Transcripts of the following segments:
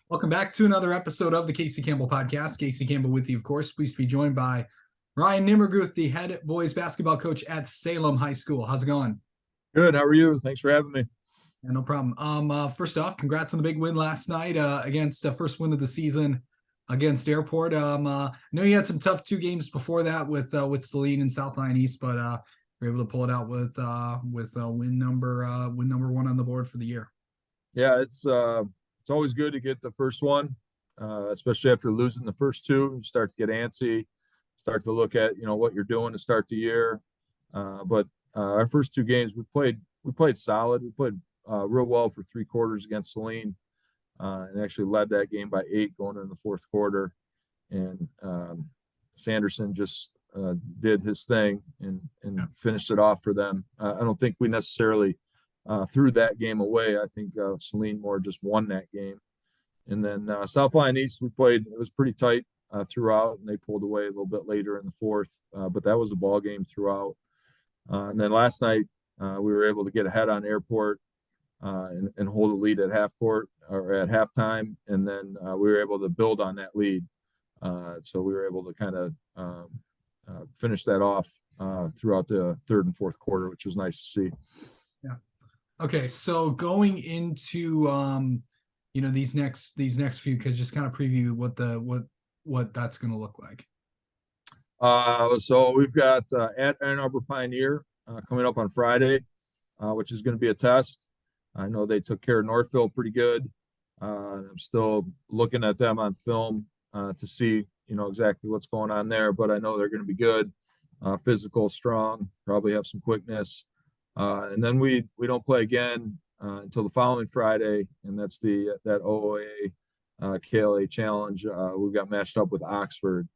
Welcome back to another episode of the Casey Campbell Podcast. Casey Campbell with you, of course. Pleased to be joined by Ryan Nimmerguth, the head boys basketball coach at Salem High School. How's it going? Good. How are you? Thanks for having me. Yeah, no problem. First off, congrats on the big win last night against the first win of the season against Airport. I know you had some tough two games before that with Salem and South Line East, but we're able to pull it out with win number one on the board for the year. Yeah, it's always good to get the first one, especially after losing the first two. You start to get antsy, start to look at what you're doing to start the year. But our first two games we played solid. We played real well for three quarters against Salem, and actually led that game by 8 going into the fourth quarter. And Sanderson just did his thing and finished it off for them. I don't think we necessarily threw that game away. I think Salem more just won that game. And then South Line East, it was pretty tight throughout, and they pulled away a little bit later in the fourth. But that was a ball game throughout. And then last night, we were able to get ahead on Airport and hold a lead at half court or at halftime. And then we were able to build on that lead. So we were able to kind of finish that off throughout the third and fourth quarter, which was nice to see. Yeah. Okay, so going into these next few, could just kind of preview what that's going to look like. So we've got at Ann Arbor Pioneer coming up on Friday, which is going to be a test. I know they took care of Northville pretty good. I'm still looking at them on film to see exactly what's going on there, but I know they're going to be good, physical, strong, probably have some quickness. And then we don't play again until the following Friday, and that's that OOA KLA challenge. We've got matched up with Oxford,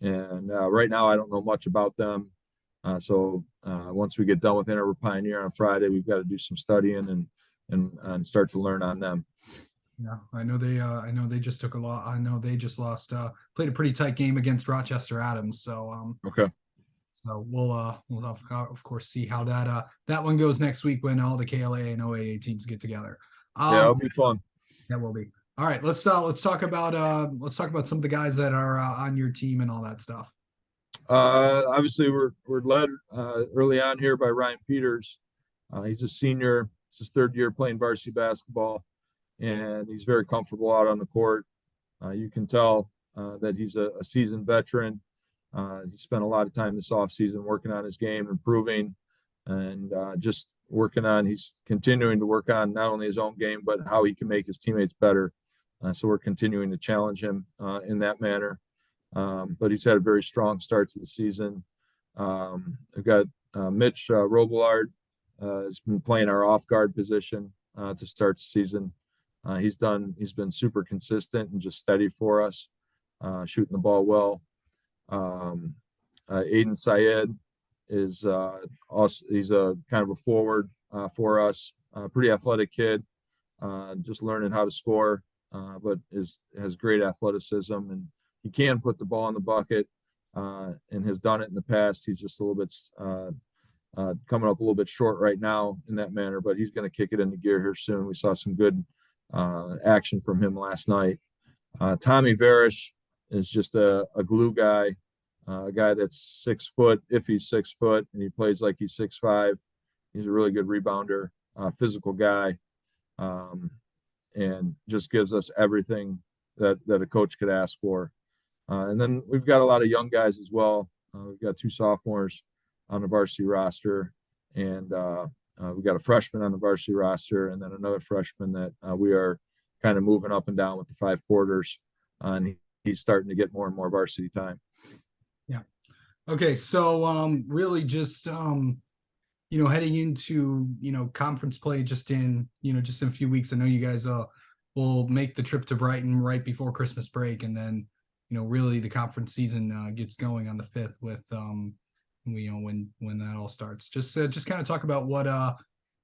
and right now I don't know much about them. So once we get done with Ann Arbor Pioneer on Friday, we've got to do some studying and start to learn on them. Yeah, I know they just took a lot. I know they just lost. Played a pretty tight game against Rochester Adams. So okay. So we'll of course see how that one goes next week when all the KLA and OAA teams get together. Yeah, it'll be fun. That will be. All right, let's talk about some of the guys that are on your team and all that stuff. Obviously, we're led early on here by Ryan Peters. He's a senior. It's his third year playing varsity basketball, and he's very comfortable out on the court. You can tell that he's a seasoned veteran. He spent a lot of time this offseason working on his game, improving, and he's continuing to work on not only his own game, but how he can make his teammates better. So we're continuing to challenge him in that manner. But he's had a very strong start to the season. We've got Mitch Robillard has been playing our off guard position to start the season. He's been super consistent and just steady for us, shooting the ball well. Aiden Syed is also, he's a kind of a forward for us, pretty athletic kid, just learning how to score, but has great athleticism, and he can put the ball in the bucket and has done it in the past. He's just a little bit coming up a little bit short right now in that manner, but he's going to kick it into gear here soon. We saw some good action from him last night. Tommy Varish is just a glue guy, a guy that's 6 foot, if he's 6 foot, and he plays like he's 6'5". He's a really good rebounder, physical guy, and just gives us everything that a coach could ask for. And then we've got a lot of young guys as well. We've got 2 sophomores on the varsity roster, and we've got a freshman on the varsity roster, and then another freshman that we are kind of moving up and down with the 5 quarters, and he's starting to get more and more varsity time. Yeah. Okay. So really just heading into conference play just in a few weeks. I know you guys will make the trip to Brighton right before Christmas break, and then really the conference season gets going on the 5th with when that all starts. Just kind of talk about what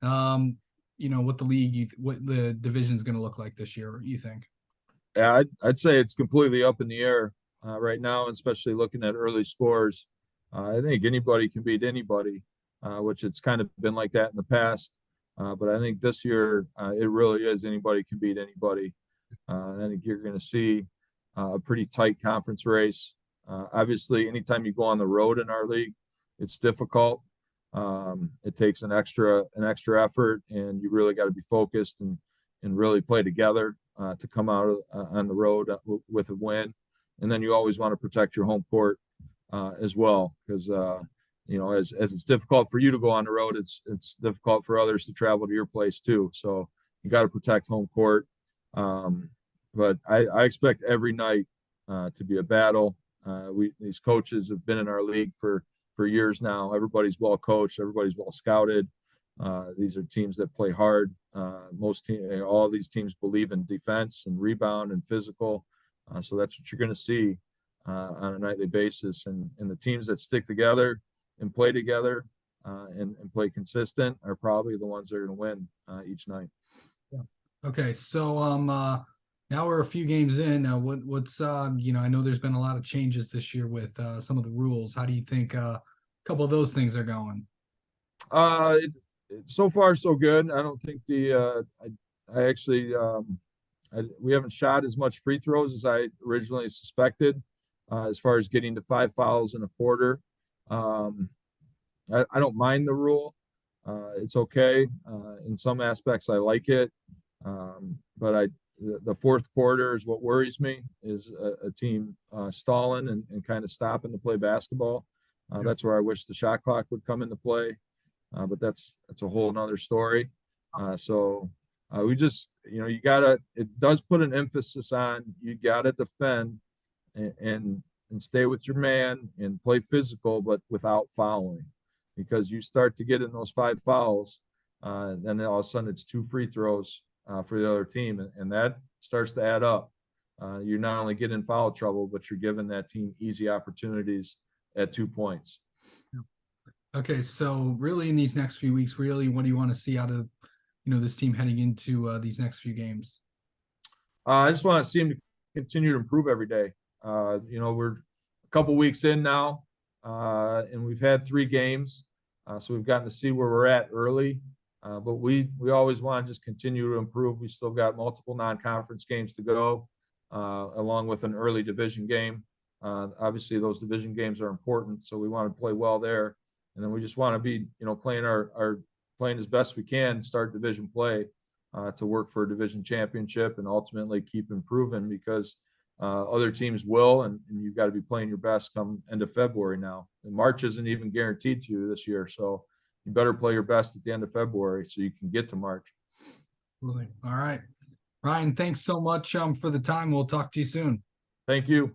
what the league, what the division is going to look like this year, you think? Yeah, I'd say it's completely up in the air right now, especially looking at early scores. I think anybody can beat anybody, which it's kind of been like that in the past. But I think this year it really is anybody can beat anybody. I think you're going to see a pretty tight conference race. Obviously, anytime you go on the road in our league, it's difficult. It takes an extra effort, and you really got to be focused and really play together to come out on the road with a win. And then you always want to protect your home court as well, because as it's difficult for you to go on the road, it's difficult for others to travel to your place too. So you got to protect home court. But I expect every night to be a battle. These coaches have been in our league for years now. Everybody's well coached. Everybody's well scouted. These are teams that play hard. All these teams believe in defense and rebound and physical. So that's what you're going to see on a nightly basis. And the teams that stick together and play together and play consistent are probably the ones that are going to win each night. Yeah. Okay, so now we're a few games in. What's I know there's been a lot of changes this year with some of the rules. How do you think a couple of those things are going? So far so good. I don't think I actually we haven't shot as much free throws as I originally suspected as far as getting to 5 fouls in a quarter. I don't mind the rule. It's okay. In some aspects, I like it. But the fourth quarter is what worries me, is a team stalling and kind of stopping to play basketball. That's where I wish the shot clock would come into play. But that's a whole nother story. So we just, it does put an emphasis on, you gotta defend and stay with your man and play physical, but without fouling, because you start to get in those 5 fouls, then all of a sudden it's 2 free throws for the other team, and that starts to add up. You not only get in foul trouble, but you're giving that team easy opportunities at 2 points. Okay, so really in these next few weeks, really, what do you want to see out of this team heading into these next few games? I just want to see them to continue to improve every day. We're a couple weeks in now, and we've had 3 games, so we've gotten to see where we're at early. But we always want to just continue to improve. We still got multiple non-conference games to go, along with an early division game. Obviously, those division games are important, so we want to play well there. And then we just want to be, playing as best we can, start division play to work for a division championship and ultimately keep improving, because other teams will, and you've got to be playing your best come end of February now. And March isn't even guaranteed to you this year, so you better play your best at the end of February so you can get to March. All right. Ryan, thanks so much for the time. We'll talk to you soon. Thank you.